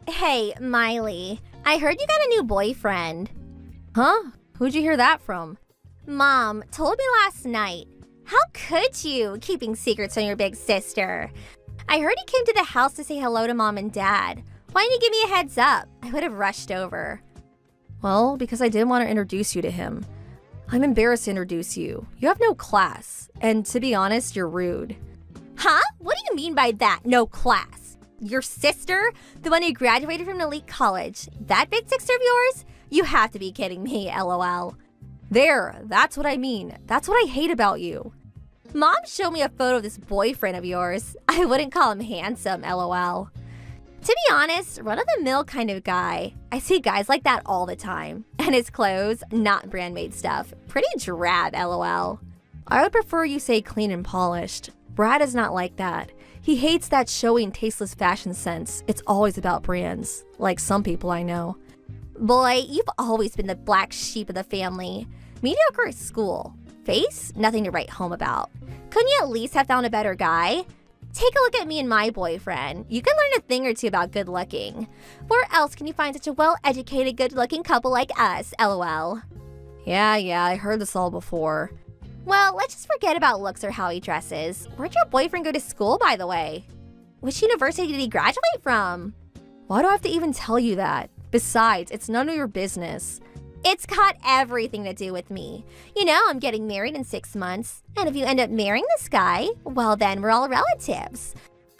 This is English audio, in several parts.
Hey, Miley. I heard you got a new boyfriend. Huh? Who'd you hear that from? Mom told me last night. How could you, keeping secrets from your big sister? I heard he came to the house to say hello to Mom and Dad. Why didn't you give me a heads up? I would have rushed over. Well, because I didn't want to introduce you to him. I'm embarrassed to introduce you. You have no class. And to be honest, you're rude. Huh? What do you mean by that, no class? Your sister? The one who graduated from an elite college? That big sister of yours? You have to be kidding me, LOL. There, that's what I mean. That's what I hate about you. Mom showed me a photo of this boyfriend of yours. I wouldn't call him handsome, LOL. To be honest, run-of-the-mill kind of guy. I see guys like that all the time. And his clothes, not brand-made stuff. Pretty drab, LOL. I would prefer you say clean and polished. Brad is not like that. He hates that showy and tasteless fashion sense. It's always about brands, like some people I know. Boy, you've always been the black sheep of the family. Mediocre at school. Face? Nothing to write home about. Couldn't you at least have found a better guy? Take a look at me and my boyfriend. You can learn a thing or two about good looking. Where else can you find such a well-educated, good-looking couple like us, LOL? Yeah, I heard this all before. Well, let's just forget about looks or how he dresses. Where'd your boyfriend go to school, by the way? Which university did he graduate from? Why do I have to even tell you that? Besides, it's none of your business. It's got everything to do with me. You know, I'm getting married in 6 months. And if you end up marrying this guy, well, then we're all relatives.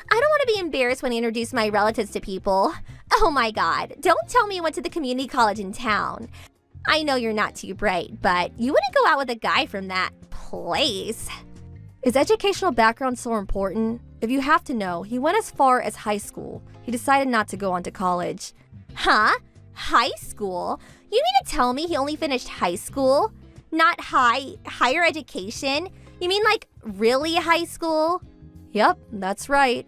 I don't want to be embarrassed when I introduce my relatives to people. Oh my God, don't tell me you went to the community college in town. I know you're not too bright, but you wouldn't go out with a guy from that place. Is educational background so important? If you have to know, he went as far as high school. He decided not to go on to college. Huh? High school? You mean to tell me he only finished high school? Not higher education? You mean like really high school? Yep, that's right.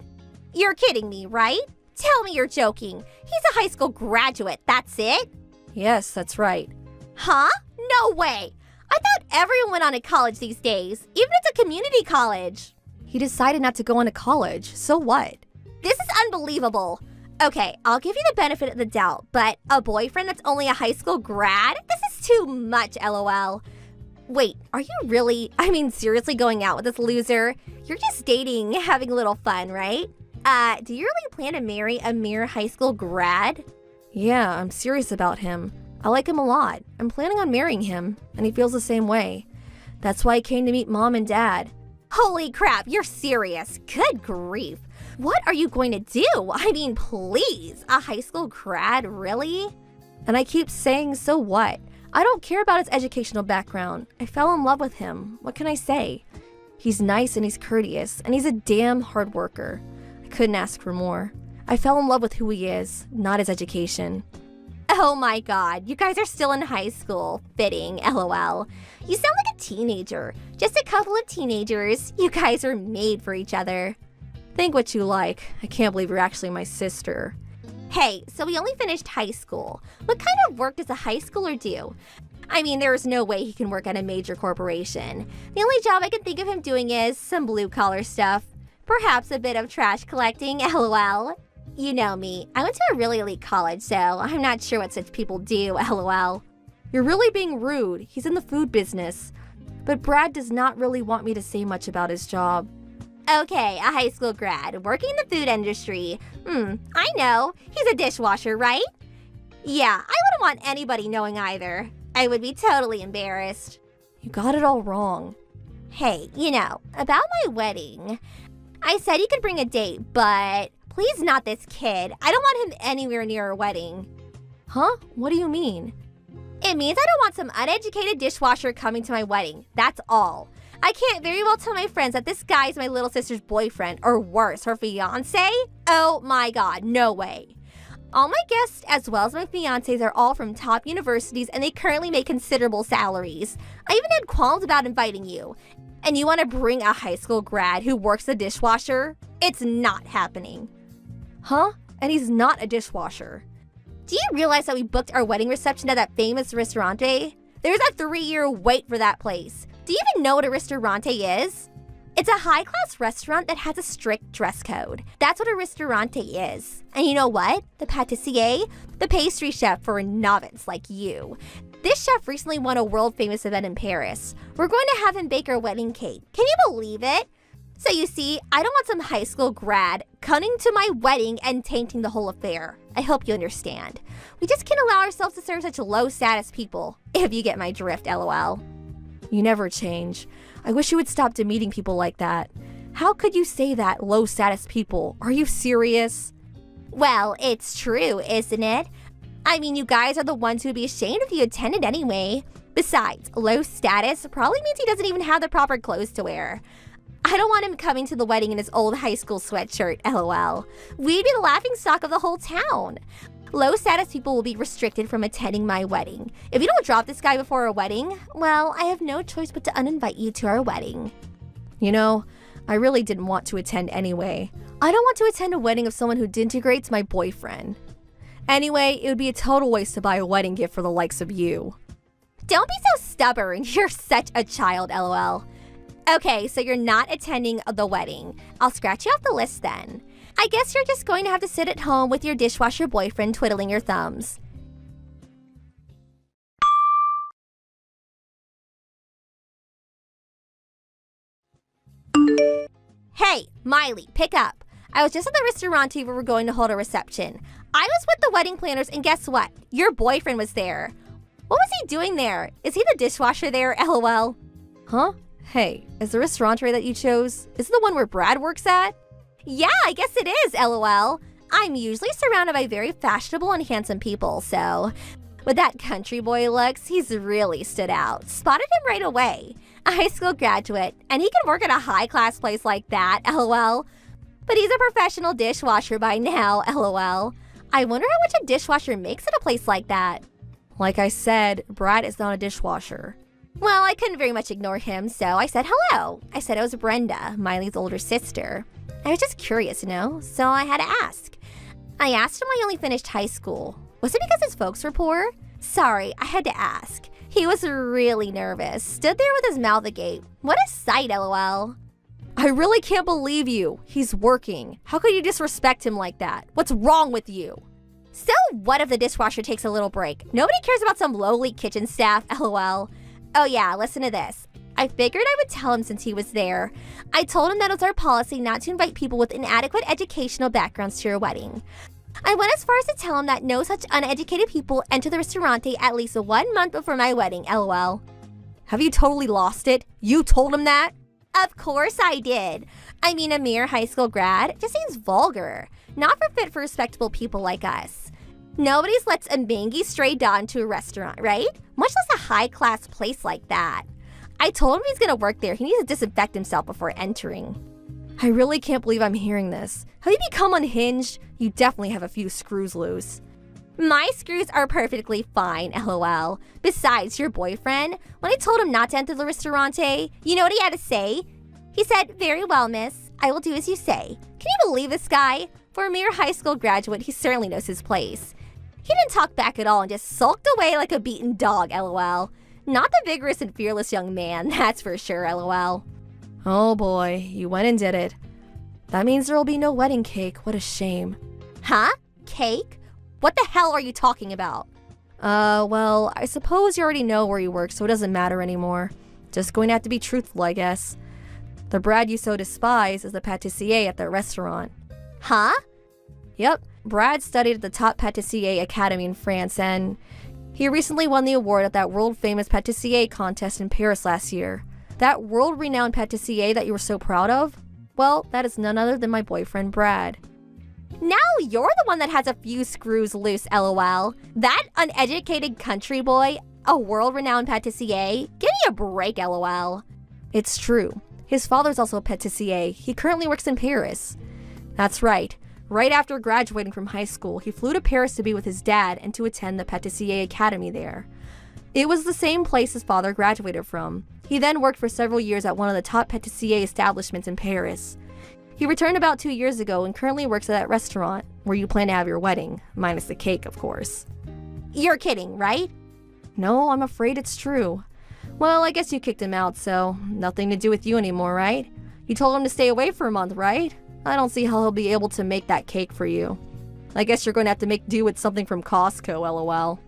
You're kidding me, right? Tell me you're joking. He's a high school graduate, that's it? Yes, that's right. Huh? No way! I thought everyone went on to college these days, even if it's a community college. He decided not to go on to college, so what? This is unbelievable. Okay, I'll give you the benefit of the doubt, but a boyfriend that's only a high school grad? This is too much, LOL. Wait, are you seriously going out with this loser? You're just dating, having a little fun, right? Do you really plan to marry a mere high school grad? Yeah, I'm serious about him. I like him a lot. I'm planning on marrying him, and he feels the same way. That's why I came to meet Mom and Dad. Holy crap, you're serious. Good grief. What are you going to do? I mean, please. A high school grad, really? And I keep saying, so what? I don't care about his educational background. I fell in love with him. What can I say? He's nice and he's courteous, and he's a damn hard worker. I couldn't ask for more. I fell in love with who he is, not his education. Oh my God, you guys are still in high school. Fitting, LOL. You sound like a teenager. Just a couple of teenagers. You guys are made for each other. Think what you like. I can't believe you're actually my sister. Hey, so we only finished high school. What kind of work does a high schooler do? I mean, there is no way he can work at a major corporation. The only job I can think of him doing is some blue-collar stuff. Perhaps a bit of trash collecting, LOL. You know me. I went to a really elite college, so I'm not sure what such people do, LOL. You're really being rude. He's in the food business. But Brad does not really want me to say much about his job. Okay, a high school grad, working in the food industry. I know. He's a dishwasher, right? Yeah, I wouldn't want anybody knowing either. I would be totally embarrassed. You got it all wrong. Hey, you know, about my wedding. I said you could bring a date, but please not this kid. I don't want him anywhere near our wedding. Huh? What do you mean? It means I don't want some uneducated dishwasher coming to my wedding. That's all. I can't very well tell my friends that this guy's my little sister's boyfriend, or worse, her fiancé? Oh my God, no way. All my guests, as well as my fiancés, are all from top universities and they currently make considerable salaries. I even had qualms about inviting you. And you want to bring a high school grad who works the dishwasher? It's not happening. Huh? And he's not a dishwasher. Do you realize that we booked our wedding reception at that famous ristorante? There's a 3-year wait for that place. Do you even know what a ristorante is? It's a high-class restaurant that has a strict dress code. That's what a ristorante is. And you know what? The pâtissier, the pastry chef for a novice like you. This chef recently won a world-famous event in Paris. We're going to have him bake our wedding cake. Can you believe it? So you see, I don't want some high school grad coming to my wedding and tainting the whole affair. I hope you understand. We just can't allow ourselves to serve such low-status people, if you get my drift, lol. You never change. I wish you would stop demeaning people like that. How could you say that, low-status people? Are you serious? Well, it's true, isn't it? I mean, you guys are the ones who would be ashamed if you attended anyway. Besides, low status probably means he doesn't even have the proper clothes to wear. I don't want him coming to the wedding in his old high school sweatshirt, lol. We'd be the laughingstock of the whole town. Low status people will be restricted from attending my wedding. If you don't drop this guy before our wedding, well, I have no choice but to uninvite you to our wedding. You know, I really didn't want to attend anyway. I don't want to attend a wedding of someone who disintegrates my boyfriend. Anyway, it would be a total waste to buy a wedding gift for the likes of you. Don't be so stubborn. You're such a child, lol. Okay, so you're not attending the wedding. I'll scratch you off the list then. I guess you're just going to have to sit at home with your dishwasher boyfriend twiddling your thumbs. Hey, Miley, pick up. I was just at the restaurante where we're going to hold a reception. I was with the wedding planners, and guess what? Your boyfriend was there. What was he doing there? Is he the dishwasher there, lol? Huh? Hey, is the restaurante that you chose, is it the one where Brad works at? Yeah, I guess it is, lol. I'm usually surrounded by very fashionable and handsome people, so with that country boy looks, he's really stood out. Spotted him right away. A high school graduate, and he can work at a high-class place like that, lol. But he's a professional dishwasher by now, lol. I wonder how much a dishwasher makes at a place like that. Like I said, Brad is not a dishwasher. Well, I couldn't very much ignore him, so I said hello. I said it was Brenda, Miley's older sister. I was just curious, so I had to ask. I asked him why he only finished high school. Was it because his folks were poor? Sorry, I had to ask. He was really nervous, stood there with his mouth agape. What a sight, lol. I really can't believe you. He's working. How could you disrespect him like that? What's wrong with you? So what if the dishwasher takes a little break? Nobody cares about some lowly kitchen staff, lol. Oh yeah, listen to this. I figured I would tell him since he was there. I told him that it was our policy not to invite people with inadequate educational backgrounds to your wedding. I went as far as to tell him that no such uneducated people enter the restaurante at least 1 month before my wedding, lol. Have you totally lost it? You told him that? Of course I did. I mean, a mere high school grad just seems vulgar. Not fit for respectable people like us. Nobody's lets a mangy stray dog into a restaurant, right? Much less a high-class place like that. I told him he's gonna work there. He needs to disinfect himself before entering. I really can't believe I'm hearing this. Have you become unhinged? You definitely have a few screws loose. My screws are perfectly fine, lol. Besides, your boyfriend, when I told him not to enter the restaurante, you know what he had to say? He said, "Very well, miss. I will do as you say." Can you believe this guy? For a mere high school graduate, he certainly knows his place. He didn't talk back at all and just sulked away like a beaten dog, lol. Not the vigorous and fearless young man, that's for sure, lol. Oh boy, you went and did it. That means there will be no wedding cake. What a shame. Huh? Cake? What the hell are you talking about? Well, I suppose you already know where you work, so it doesn't matter anymore. Just going to have to be truthful, I guess. The Brad you so despise is the pâtissier at that restaurant. Huh? Yep, Brad studied at the top pâtissier academy in France, and he recently won the award at that world-famous pâtissier contest in Paris last year. That world-renowned pâtissier that you were so proud of? Well, that is none other than my boyfriend, Brad. Now you're the one that has a few screws loose, lol. That uneducated country boy, a world-renowned pâtissier? Give me a break, lol. It's true. His father's also a pâtissier. He currently works in Paris. That's right. Right after graduating from high school, he flew to Paris to be with his dad and to attend the pâtissier academy there. It was the same place his father graduated from. He then worked for several years at one of the top pâtissier establishments in Paris. He returned about 2 years ago and currently works at that restaurant where you plan to have your wedding, minus the cake, of course. You're kidding, right? No, I'm afraid it's true. Well, I guess you kicked him out, so nothing to do with you anymore, right? You You told him to stay away for a month, right? I don't see how he'll be able to make that cake for you. I guess you're going to have to make do with something from Costco, lol.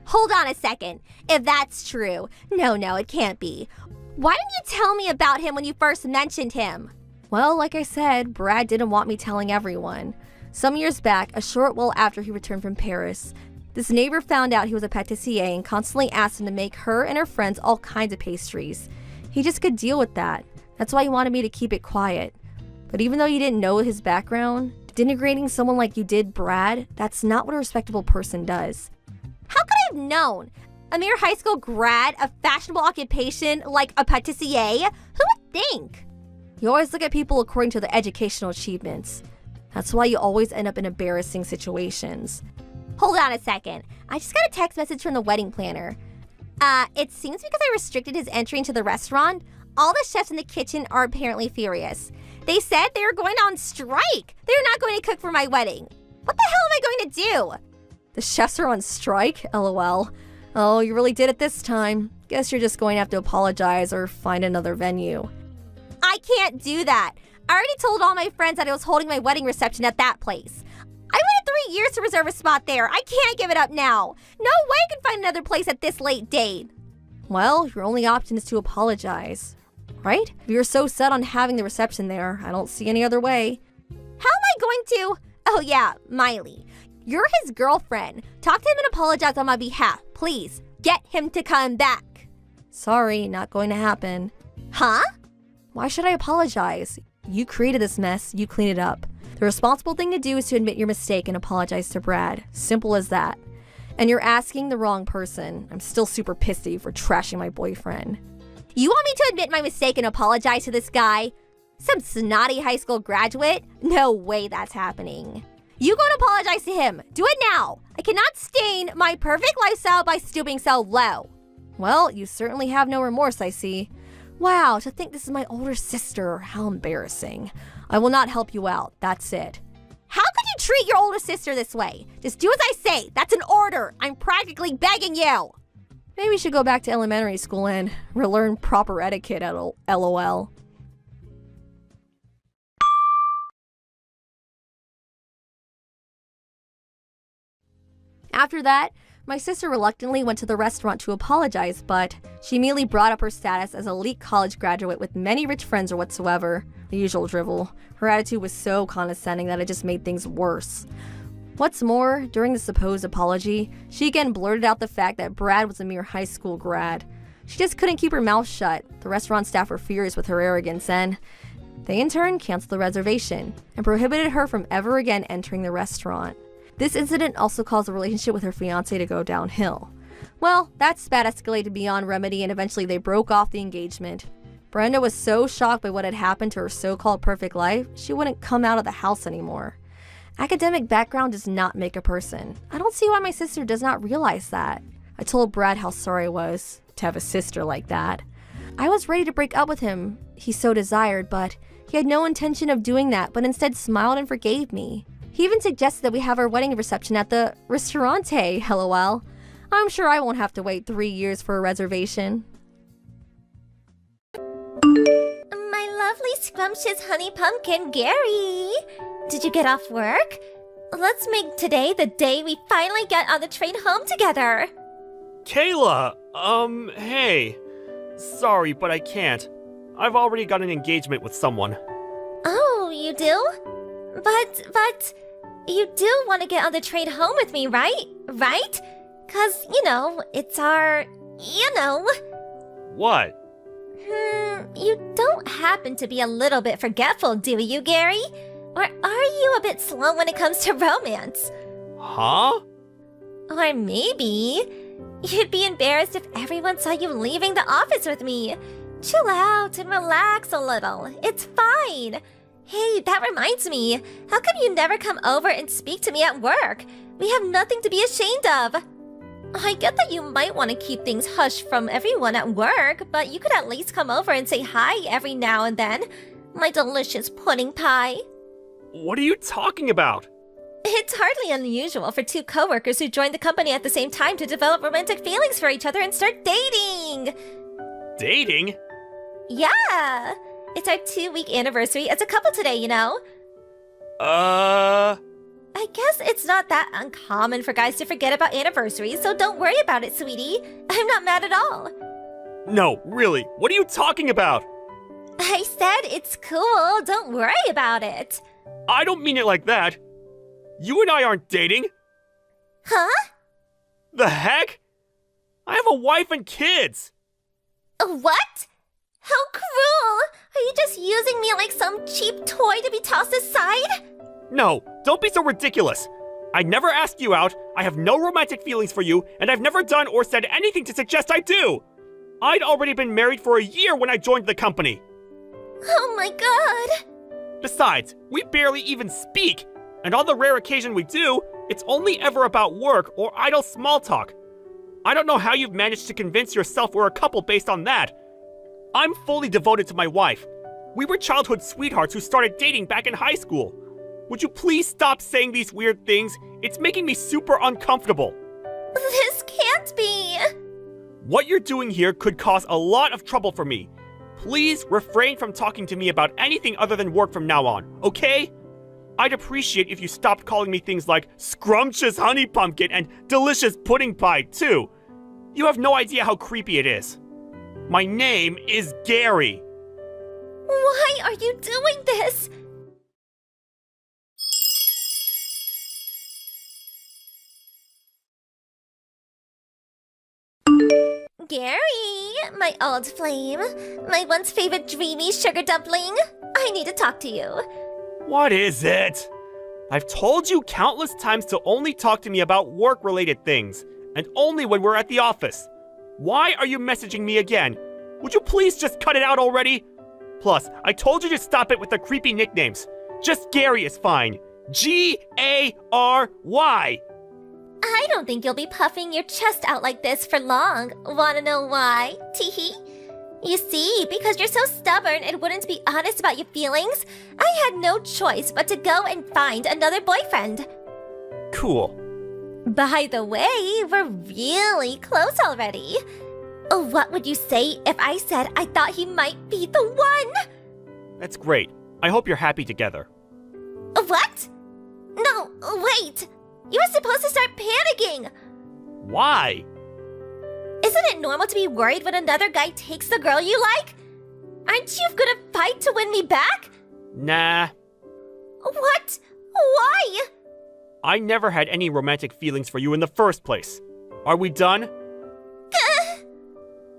Hold on a second. If that's true, no, it can't be. Why didn't you tell me about him when you first mentioned him? Well, like I said, Brad didn't want me telling everyone. Some years back, a short while after he returned from Paris, this neighbor found out he was a pâtissier and constantly asked him to make her and her friends all kinds of pastries. He just could deal with that. That's why he wanted me to keep it quiet. But even though you didn't know his background, denigrating someone like you did Brad, that's not what a respectable person does. How could I have known? A mere high school grad, a fashionable occupation like a pâtissier? Who would think? You always look at people according to their educational achievements. That's why you always end up in embarrassing situations. Hold on a second. I just got a text message from the wedding planner. It seems because I restricted his entry into the restaurant, all the chefs in the kitchen are apparently furious. They said they were going on strike. They're not going to cook for my wedding. What the hell am I going to do? The chefs are on strike? LOL. Oh, you really did it this time. Guess you're just going to have to apologize or find another venue. I can't do that. I already told all my friends that I was holding my wedding reception at that place. I waited 3 years to reserve a spot there. I can't give it up now. No way I can find another place at this late date. Well, your only option is to apologize, right? If you're so set on having the reception there, I don't see any other way. How am I going to? Oh yeah, Miley. You're his girlfriend. Talk to him and apologize on my behalf. Please, get him to come back. Sorry, not going to happen. Huh? Why should I apologize? You created this mess, you clean it up. The responsible thing to do is to admit your mistake and apologize to Brad. Simple as that. And you're asking the wrong person. I'm still super pissed at you for trashing my boyfriend. You want me to admit my mistake and apologize to this guy? Some snotty high school graduate? No way that's happening. You go and apologize to him. Do it now. I cannot stain my perfect lifestyle by stooping so low. Well, you certainly have no remorse, I see. Wow, to think this is my older sister. How embarrassing. I will not help you out. That's it. How could you treat your older sister this way? Just do as I say. That's an order. I'm practically begging you. Maybe we should go back to elementary school and relearn proper etiquette at LOL. After that, my sister reluctantly went to the restaurant to apologize, but she immediately brought up her status as an elite college graduate with many rich friends or whatsoever. The usual drivel. Her attitude was so condescending that it just made things worse. What's more, during the supposed apology, she again blurted out the fact that Brad was a mere high school grad. She just couldn't keep her mouth shut. The restaurant staff were furious with her arrogance and they in turn canceled the reservation and prohibited her from ever again entering the restaurant. This incident also caused the relationship with her fiancé to go downhill. Well, that spat escalated beyond remedy and eventually they broke off the engagement. Brenda was so shocked by what had happened to her so-called perfect life, she wouldn't come out of the house anymore. Academic background does not make a person. I don't see why my sister does not realize that. I told Brad how sorry I was to have a sister like that. I was ready to break up with him, he so desired, but he had no intention of doing that, but instead smiled and forgave me. He even suggested that we have our wedding reception at the restaurante, lol. I'm sure I won't have to wait 3 years for a reservation. My lovely scrumptious honey pumpkin, Gary. Did you get off work? Let's make today the day we finally get on the train home together. Kayla! Hey. Sorry, but I can't. I've already got an engagement with someone. Oh, you do? But, you do want to get on the train home with me, right? Right? 'Cause, it's our, What? You don't happen to be a little bit forgetful, do you, Gary? Or are you a bit slow when it comes to romance? Huh? Or maybe you'd be embarrassed if everyone saw you leaving the office with me. Chill out and relax a little. It's fine. Hey, that reminds me. How come you never come over and speak to me at work? We have nothing to be ashamed of. I get that you might want to keep things hush from everyone at work, but you could at least come over and say hi every now and then. My delicious pudding pie. What are you talking about? It's hardly unusual for two coworkers who join the company at the same time to develop romantic feelings for each other and start dating. Dating? Yeah. It's our 2-week anniversary as a couple today, you know? Uh... I guess it's not that uncommon for guys to forget about anniversaries, so don't worry about it, sweetie. I'm not mad at all. No, really, what are you talking about? I said it's cool, don't worry about it. I don't mean it like that. You and I aren't dating. Huh? The heck? I have a wife and kids. What? How cruel! Are you just using me like some cheap toy to be tossed aside? No, don't be so ridiculous. I never asked you out, I have no romantic feelings for you, and I've never done or said anything to suggest I do. I'd already been married for a year when I joined the company. Oh my god! Besides, we barely even speak, and on the rare occasion we do, it's only ever about work or idle small talk. I don't know how you've managed to convince yourself we're a couple based on that. I'm fully devoted to my wife. We were childhood sweethearts who started dating back in high school. Would you please stop saying these weird things? It's making me super uncomfortable. This can't be! What you're doing here could cause a lot of trouble for me. Please refrain from talking to me about anything other than work from now on, okay? I'd appreciate if you stopped calling me things like scrumptious honey pumpkin and delicious pudding pie, too. You have no idea how creepy it is. My name is Gary. Why are you doing this? Gary, my old flame, my once favorite dreamy sugar dumpling, I need to talk to you. What is it? I've told you countless times to only talk to me about work-related things, and only when we're at the office. Why are you messaging me again? Would you please just cut it out already? Plus, I told you to stop it with the creepy nicknames. Just Gary is fine. Gary. I don't think you'll be puffing your chest out like this for long. Wanna know why? Teehee. You see, because you're so stubborn and wouldn't be honest about your feelings, I had no choice but to go and find another boyfriend. Cool. By the way, we're really close already. What would you say if I said I thought he might be the one? That's great. I hope you're happy together. What? No, wait. You were supposed to start panicking. Why? Isn't it normal to be worried when another guy takes the girl you like? Aren't you gonna fight to win me back? Nah. What? Why? I never had any romantic feelings for you in the first place. Are we done?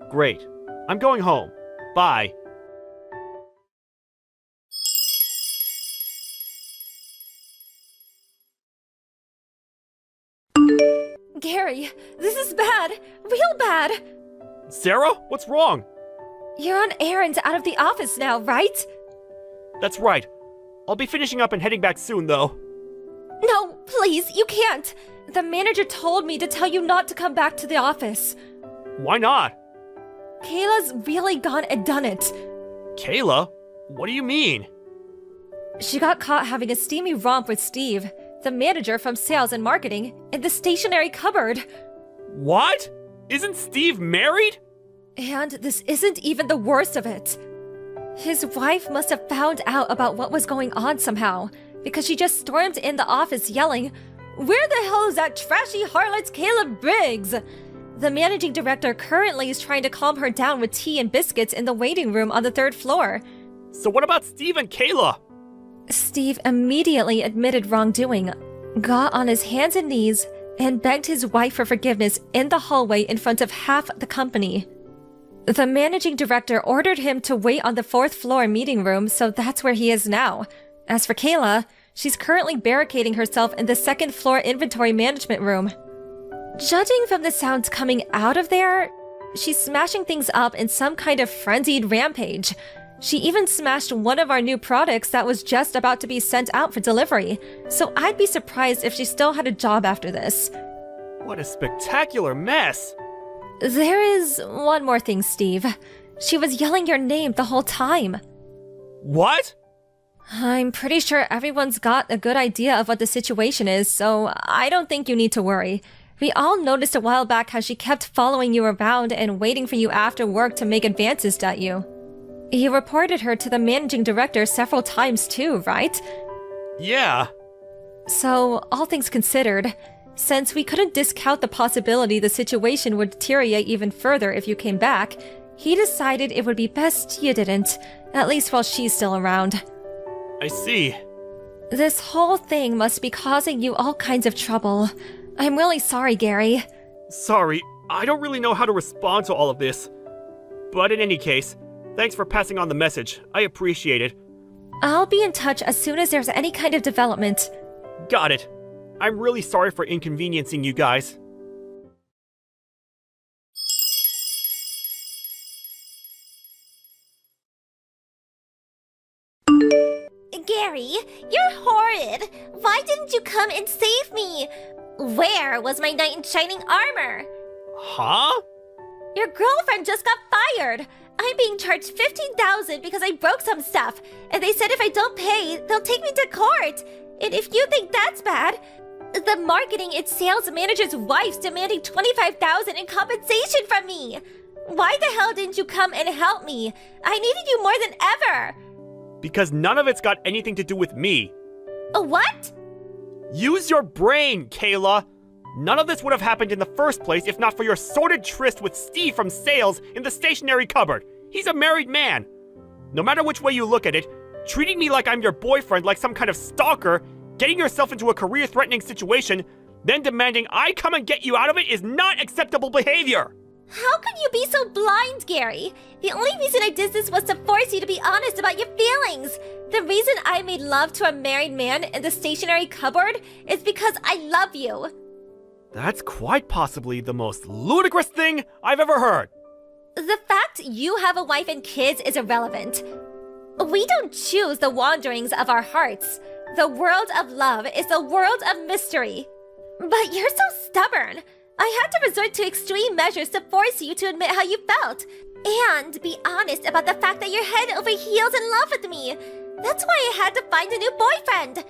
Great. I'm going home. Bye. Gary, this is bad. Real bad. Sarah, what's wrong? You're on errands out of the office now, right? That's right. I'll be finishing up and heading back soon, though. No, please, you can't. The manager told me to tell you not to come back to the office. Why not? Kayla's really gone and done it. Kayla? What do you mean? She got caught having a steamy romp with Steve, the manager from sales and marketing, in the stationery cupboard. What? Isn't Steve married? And this isn't even the worst of it. His wife must have found out about what was going on somehow, because she just stormed in the office yelling, "Where the hell is that trashy harlot Kayla Briggs?" The managing director currently is trying to calm her down with tea and biscuits in the waiting room on the 3rd floor. So what about Steve and Kayla? Steve immediately admitted wrongdoing, got on his hands and knees, and begged his wife for forgiveness in the hallway in front of half the company. The managing director ordered him to wait on the 4th floor meeting room, so that's where he is now. As for Kayla, she's currently barricading herself in the 2nd floor inventory management room. Judging from the sounds coming out of there, she's smashing things up in some kind of frenzied rampage. She even smashed one of our new products that was just about to be sent out for delivery, so I'd be surprised if she still had a job after this. What a spectacular mess! There is one more thing, Steve. She was yelling your name the whole time. What? I'm pretty sure everyone's got a good idea of what the situation is, so I don't think you need to worry. We all noticed a while back how she kept following you around and waiting for you after work to make advances at you. You reported her to the managing director several times too, right? Yeah. So, all things considered, since we couldn't discount the possibility the situation would deteriorate even further if you came back, he decided it would be best you didn't, at least while she's still around. I see. This whole thing must be causing you all kinds of trouble. I'm really sorry, Gary. Sorry, I don't really know how to respond to all of this. But in any case, thanks for passing on the message. I appreciate it. I'll be in touch as soon as there's any kind of development. Got it. I'm really sorry for inconveniencing you guys. Gary, you're horrid. Why didn't you come and save me? Where was my knight in shining armor? Huh? Your girlfriend just got fired. I'm being charged $15,000 because I broke some stuff, and they said if I don't pay, they'll take me to court. And if you think that's bad, the marketing and sales manager's wife's demanding $25,000 in compensation from me. Why the hell didn't you come and help me? I needed you more than ever. Because none of it's got anything to do with me. What? Use your brain, Kayla! None of this would have happened in the first place if not for your sordid tryst with Steve from sales in the stationery cupboard. He's a married man. No matter which way you look at it, treating me like I'm your boyfriend like some kind of stalker, getting yourself into a career-threatening situation, then demanding I come and get you out of it is not acceptable behavior! How could you be so blind, Gary? The only reason I did this was to force you to be honest about your feelings. The reason I made love to a married man in the stationery cupboard is because I love you. That's quite possibly the most ludicrous thing I've ever heard. The fact you have a wife and kids is irrelevant. We don't choose the wanderings of our hearts. The world of love is a world of mystery. But you're so stubborn. I had to resort to extreme measures to force you to admit how you felt. And be honest about the fact that you're head over heels in love with me. That's why I had to find a new boyfriend.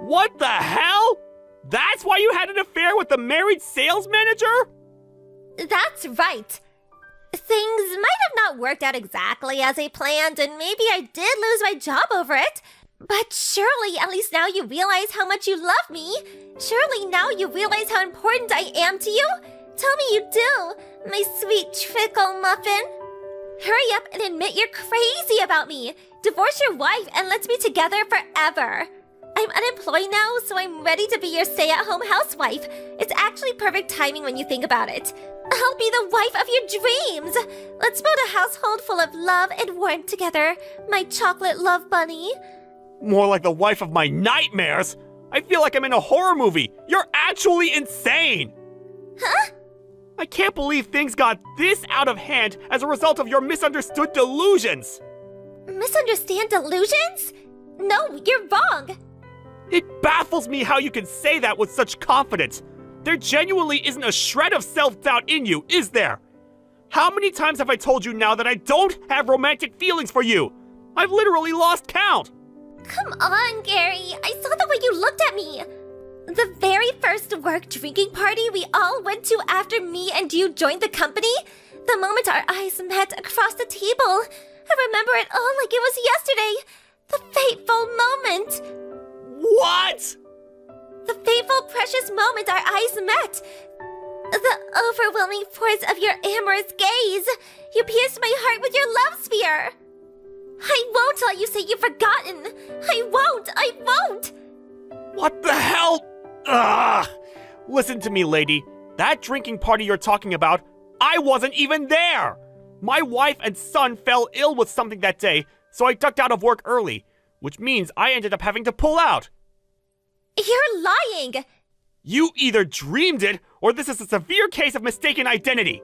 What the hell? That's why you had an affair with the married sales manager? That's right. Things might have not worked out exactly as I planned, and maybe I did lose my job over it. But surely at least now you realize how much you love me. Surely now you realize how important I am to you. Tell me you do, my sweet trickle muffin. Hurry up and admit you're crazy about me. Divorce your wife and let's be together forever. I'm unemployed now, so I'm ready to be your stay-at-home housewife. It's actually perfect timing when you think about it. I'll be the wife of your dreams. Let's build a household full of love and warmth together, my chocolate love bunny. More like the wife of my nightmares. I feel like I'm in a horror movie. You're actually insane. Huh? I can't believe things got this out of hand as a result of your misunderstood delusions. Misunderstand delusions? No, you're wrong. It baffles me how you can say that with such confidence. There genuinely isn't a shred of self-doubt in you, is there? How many times have I told you now that I don't have romantic feelings for you? I've literally lost count. Come on, Gary. I saw the way you looked at me. The very first work drinking party we all went to after me and you joined the company, the moment our eyes met across the table. I remember it all like it was yesterday. The fateful moment. What? The fateful, precious moment our eyes met. The overwhelming force of your amorous gaze. You pierced my heart with your love spear. I won't let you say you've forgotten. I won't. What the hell? Ugh! Listen to me, lady. That drinking party you're talking about, I wasn't even there. My wife and son fell ill with something that day, so I ducked out of work early, which means I ended up having to pull out. You're lying. You either dreamed it, or this is a severe case of mistaken identity.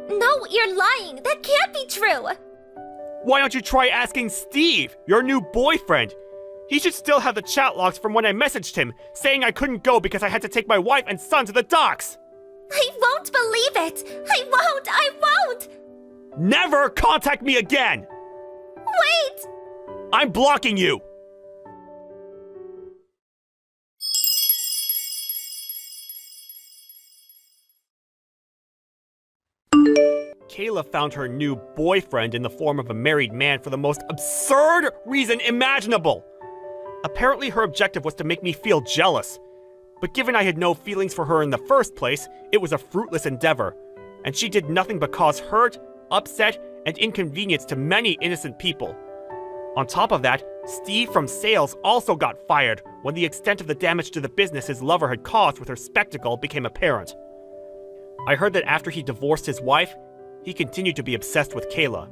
No, you're lying. That can't be true. Why don't you try asking Steve, your new boyfriend? He should still have the chat logs from when I messaged him, saying I couldn't go because I had to take my wife and son to the docks. I won't believe it. I won't. Never contact me again! Wait! I'm blocking you! Kayla found her new boyfriend in the form of a married man for the most absurd reason imaginable. Apparently her objective was to make me feel jealous. But given I had no feelings for her in the first place, it was a fruitless endeavor. And she did nothing but cause hurt, upset, and inconvenience to many innocent people. On top of that, Steve from sales also got fired when the extent of the damage to the business his lover had caused with her spectacle became apparent. I heard that after he divorced his wife, he continued to be obsessed with Kayla.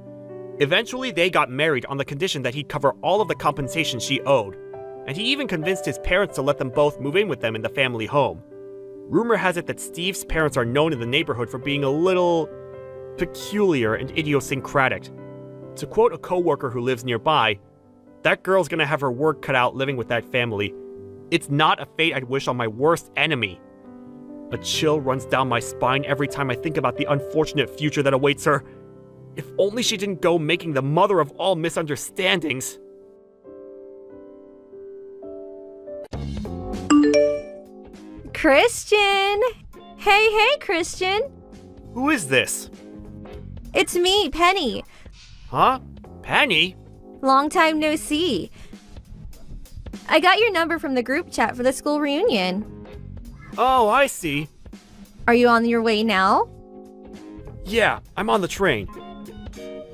Eventually, they got married on the condition that he'd cover all of the compensation she owed, and he even convinced his parents to let them both move in with them in the family home. Rumor has it that Steve's parents are known in the neighborhood for being a little peculiar and idiosyncratic. To quote a coworker who lives nearby, "That girl's gonna have her work cut out living with that family. It's not a fate I'd wish on my worst enemy." A chill runs down my spine every time I think about the unfortunate future that awaits her. If only she didn't go making the mother of all misunderstandings. Christian! Hey, Christian! Who is this? It's me, Penny. Huh? Penny? Long time no see. I got your number from the group chat for the school reunion. Oh, I see. Are you on your way now? Yeah, I'm on the train.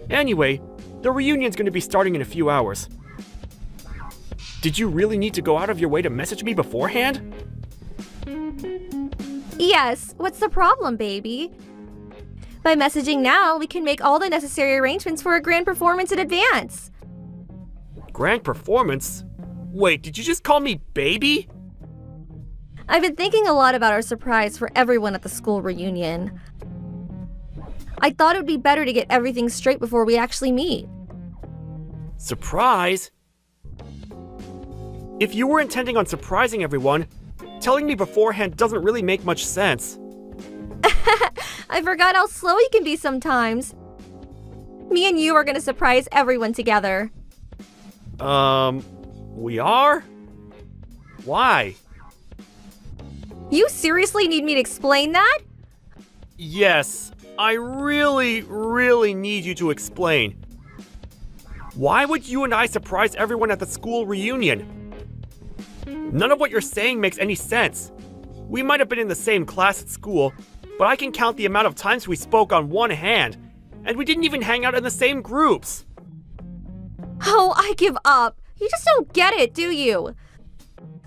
Anyway, the reunion's gonna be starting in a few hours. Did you really need to go out of your way to message me beforehand? Yes, what's the problem, baby? By messaging now, we can make all the necessary arrangements for a grand performance in advance. Grand performance? Wait, did you just call me baby? I've been thinking a lot about our surprise for everyone at the school reunion. I thought it would be better to get everything straight before we actually meet. Surprise? If you were intending on surprising everyone, telling me beforehand doesn't really make much sense. I forgot how slow you can be sometimes. Me and you are gonna surprise everyone together. We are? Why? You seriously need me to explain that? Yes, I really need you to explain. Why would you and I surprise everyone at the school reunion? None of what you're saying makes any sense. We might have been in the same class at school, but I can count the amount of times we spoke on one hand, and we didn't even hang out in the same groups. Oh, I give up. You just don't get it, do you?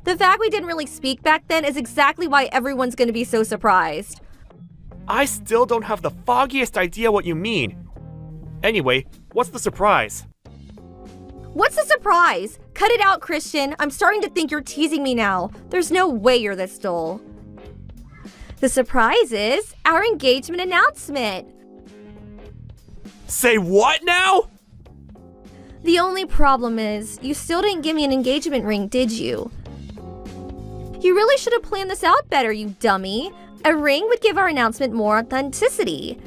The fact we didn't really speak back then is exactly why everyone's gonna be so surprised. I still don't have the foggiest idea what you mean. Anyway, what's the surprise? What's the surprise? Cut it out, Christian. I'm starting to think you're teasing me now. There's no way you're this dull. The surprise is our engagement announcement. Say what now? The only problem is, you still didn't give me an engagement ring, did you? You really should have planned this out better, you dummy. A ring would give our announcement more authenticity.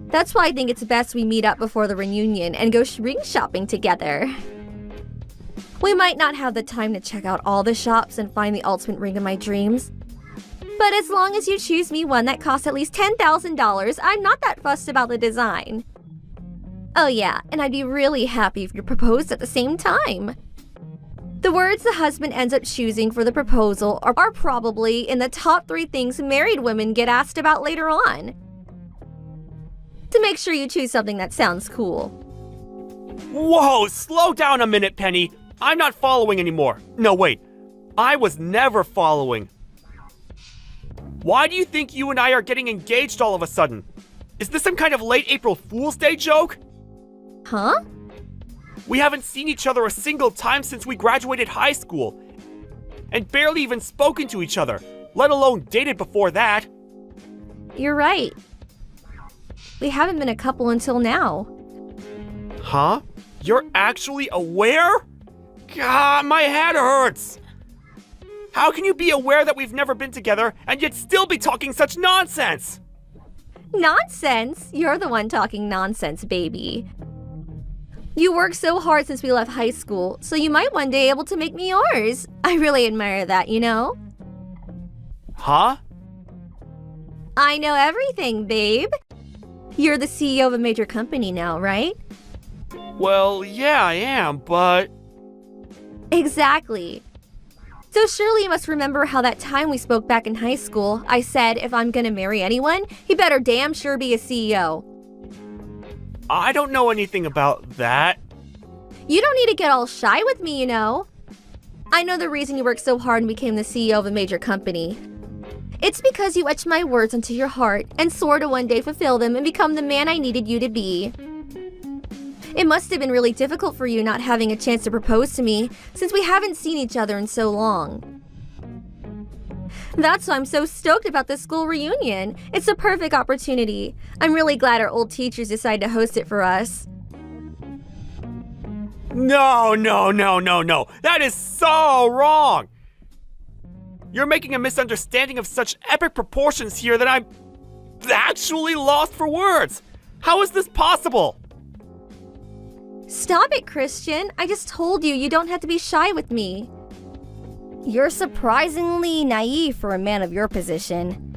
That's why I think it's best we meet up before the reunion and go ring shopping together. We might not have the time to check out all the shops and find the ultimate ring of my dreams. But as long as you choose me one that costs at least $10,000, I'm not that fussed about the design. Oh yeah, and I'd be really happy if you proposed at the same time. The words the husband ends up choosing for the proposal are probably in the top 3 things married women get asked about later on. To make sure you choose something that sounds cool. Whoa, slow down a minute, Penny. I'm not following anymore. No, wait. I was never following. Why do you think you and I are getting engaged all of a sudden? Is this some kind of late April Fool's Day joke? Huh? We haven't seen each other a single time since we graduated high school. And barely even spoken to each other, let alone dated before that. You're right. We haven't been a couple until now. Huh? You're actually aware? God, my head hurts. How can you be aware that we've never been together and yet still be talking such nonsense? Nonsense? You're the one talking nonsense, baby. You worked so hard since we left high school, so you might one day be able to make me yours. I really admire that, you know? Huh? I know everything, babe. You're the CEO of a major company now, right? Well, yeah, I am, but... Exactly. So surely you must remember how that time we spoke back in high school, I said if I'm gonna marry anyone, he better damn sure be a CEO. I don't know anything about that. You don't need to get all shy with me, you know. I know the reason you worked so hard and became the CEO of a major company. It's because you etched my words into your heart and swore to one day fulfill them and become the man I needed you to be. It must have been really difficult for you not having a chance to propose to me since we haven't seen each other in so long. That's why I'm so stoked about this school reunion. It's a perfect opportunity. I'm really glad our old teachers decided to host it for us. No. That is so wrong. You're making a misunderstanding of such epic proportions here that I'm actually lost for words. How is this possible? Stop it, Christian. I just told you don't have to be shy with me. You're surprisingly naive for a man of your position.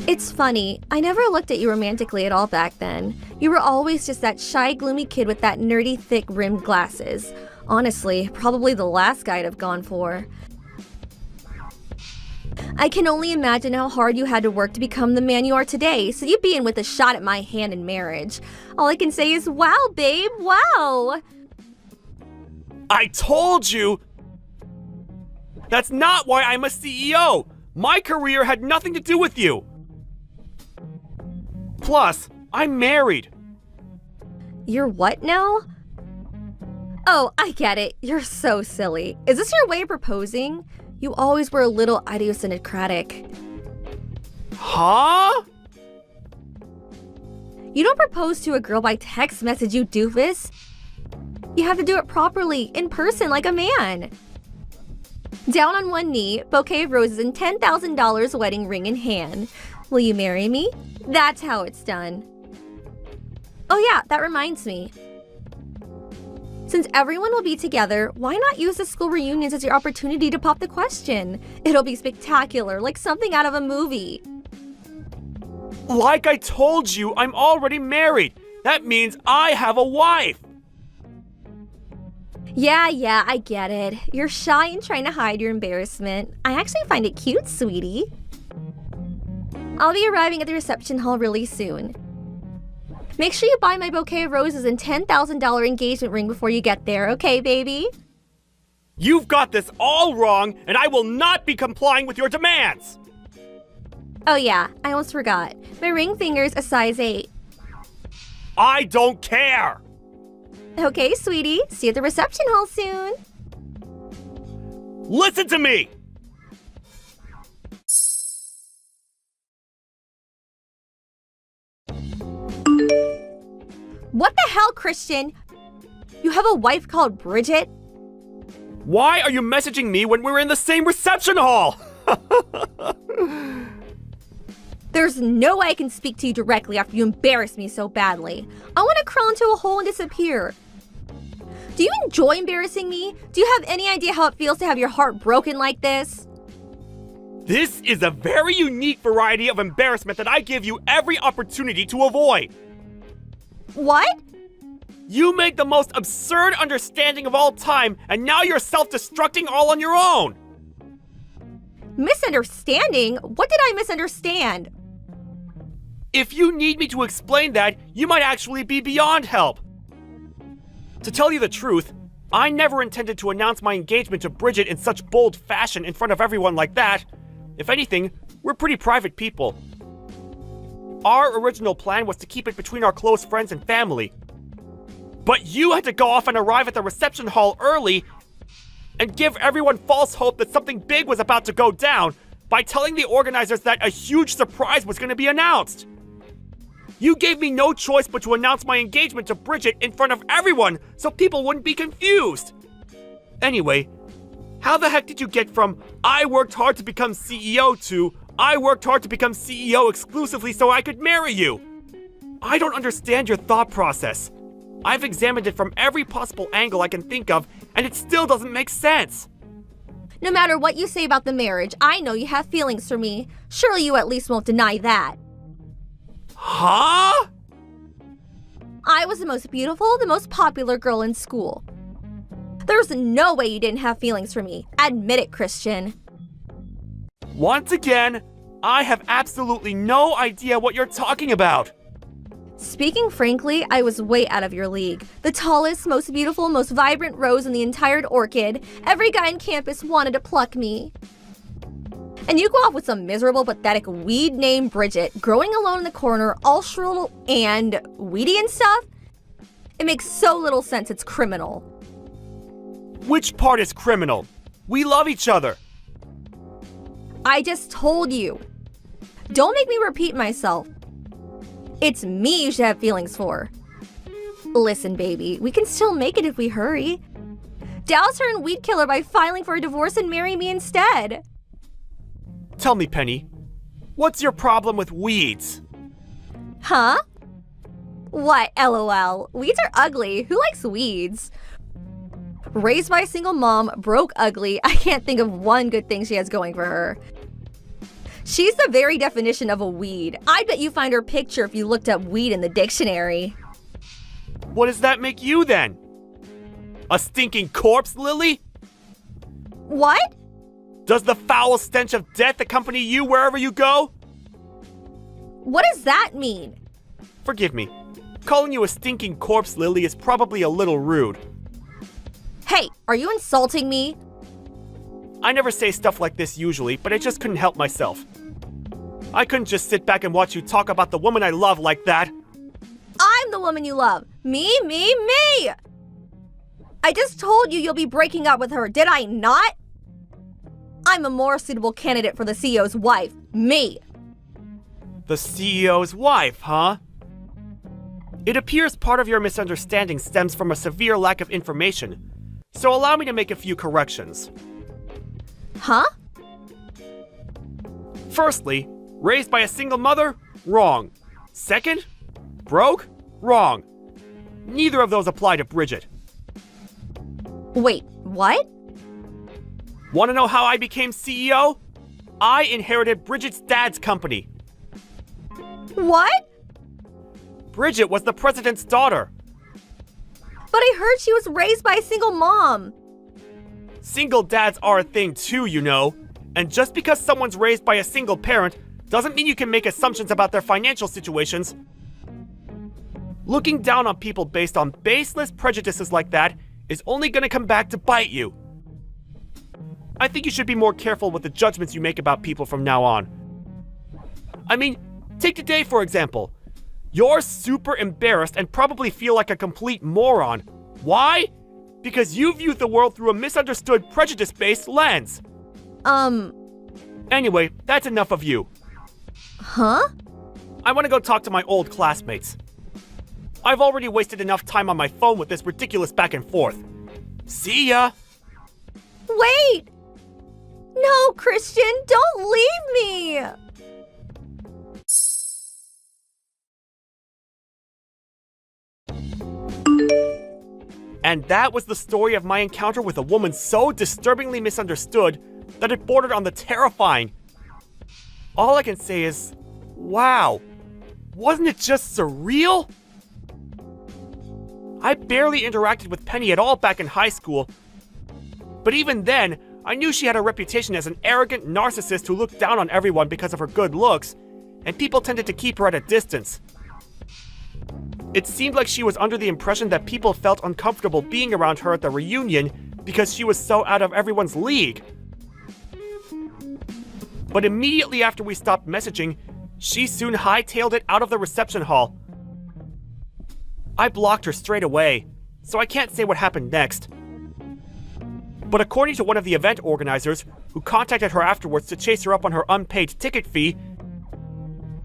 It's funny, I never looked at you romantically at all back then. You were always just that shy, gloomy kid with that nerdy, thick-rimmed glasses. Honestly, probably the last guy I'd have gone for. I can only imagine how hard you had to work to become the man you are today, so you being with a shot at my hand in marriage. All I can say is, wow, babe, wow! I told you! That's not why I'm a CEO! My career had nothing to do with you! Plus, I'm married. You're what now? Oh, I get it. You're so silly. Is this your way of proposing? You always were a little idiosyncratic. Huh? You don't propose to a girl by text message, you doofus. You have to do it properly, in person, like a man. Down on one knee, bouquet of roses and $10,000 wedding ring in hand. Will you marry me? That's how it's done. Oh yeah, that reminds me. Since everyone will be together, why not use the school reunions as your opportunity to pop the question? It'll be spectacular, like something out of a movie. Like I told you, I'm already married. That means I have a wife. Yeah, I get it. You're shy and trying to hide your embarrassment. I actually find it cute, sweetie. I'll be arriving at the reception hall really soon. Make sure you buy my bouquet of roses and $10,000 engagement ring before you get there, okay, baby? You've got this all wrong, and I will not be complying with your demands! Oh yeah, I almost forgot. My ring finger's a size 8. I don't care! Okay, sweetie. See you at the reception hall soon. Listen to me! What the hell, Christian? You have a wife called Bridget? Why are you messaging me when we're in the same reception hall? There's no way I can speak to you directly after you embarrass me so badly. I want to crawl into a hole and disappear. Do you enjoy embarrassing me? Do you have any idea how it feels to have your heart broken like this? This is a very unique variety of embarrassment that I give you every opportunity to avoid. What? You made the most absurd understanding of all time, and now you're self-destructing all on your own. Misunderstanding? What did I misunderstand? If you need me to explain that, you might actually be beyond help. To tell you the truth, I never intended to announce my engagement to Bridget in such bold fashion in front of everyone like that. If anything, we're pretty private people. Our original plan was to keep it between our close friends and family. But you had to go off and arrive at the reception hall early and give everyone false hope that something big was about to go down by telling the organizers that a huge surprise was going to be announced. You gave me no choice but to announce my engagement to Bridget in front of everyone so people wouldn't be confused. Anyway, how the heck did you get from I worked hard to become CEO to I worked hard to become CEO exclusively so I could marry you? I don't understand your thought process. I've examined it from every possible angle I can think of, and it still doesn't make sense. No matter what you say about the marriage, I know you have feelings for me. Surely you at least won't deny that. Huh? I was the most beautiful, the most popular girl in school. There's no way you didn't have feelings for me. Admit it, Christian. Once again, I have absolutely no idea what you're talking about. Speaking frankly, I was way out of your league. The tallest, most beautiful, most vibrant rose in the entire orchid. Every guy on campus wanted to pluck me. And you go off with some miserable, pathetic weed named Bridget, growing alone in the corner, all shrill and weedy and stuff? It makes so little sense, it's criminal. Which part is criminal? We love each other. I just told you. Don't make me repeat myself. It's me you should have feelings for. Listen, baby, we can still make it if we hurry. Douse her and weed kill her by filing for a divorce and marry me instead. Tell me, Penny, what's your problem with weeds? Huh? What, LOL? Weeds are ugly. Who likes weeds? Raised by a single mom, broke ugly, I can't think of one good thing she has going for her. She's the very definition of a weed. I bet you find her picture if you looked up weed in the dictionary. What does that make you then? A stinking corpse, Lily? What? Does the foul stench of death accompany you wherever you go? What does that mean? Forgive me. Calling you a stinking corpse, Lily, is probably a little rude. Hey, are you insulting me? I never say stuff like this usually, but I just couldn't help myself. I couldn't just sit back and watch you talk about the woman I love like that. I'm the woman you love. Me. I just told you you'll be breaking up with her, did I not? I'm a more suitable candidate for the CEO's wife. Me. The CEO's wife, huh? It appears part of your misunderstanding stems from a severe lack of information, so allow me to make a few corrections. Huh? Firstly, raised by a single mother? Wrong. Second, broke? Wrong. Neither of those apply to Bridget. Wait, what? Want to know how I became CEO? I inherited Bridget's dad's company. What? Bridget was the president's daughter. But I heard she was raised by a single mom. Single dads are a thing too, you know. And just because someone's raised by a single parent doesn't mean you can make assumptions about their financial situations. Looking down on people based on baseless prejudices like that is only going to come back to bite you. I think you should be more careful with the judgments you make about people from now on. I mean, take today for example. You're super embarrassed and probably feel like a complete moron. Why? Because you view the world through a misunderstood, prejudice-based lens. Anyway, that's enough of you. Huh? I want to go talk to my old classmates. I've already wasted enough time on my phone with this ridiculous back and forth. See ya! Wait! No, Christian, don't leave me! And that was the story of my encounter with a woman so disturbingly misunderstood that it bordered on the terrifying. All I can say is, wow, wasn't it just surreal? I barely interacted with Penny at all back in high school, but even then, I knew she had a reputation as an arrogant narcissist who looked down on everyone because of her good looks, and people tended to keep her at a distance. It seemed like she was under the impression that people felt uncomfortable being around her at the reunion because she was so out of everyone's league. But immediately after we stopped messaging, she soon hightailed it out of the reception hall. I blocked her straight away, so I can't say what happened next. But according to one of the event organizers, who contacted her afterwards to chase her up on her unpaid ticket fee,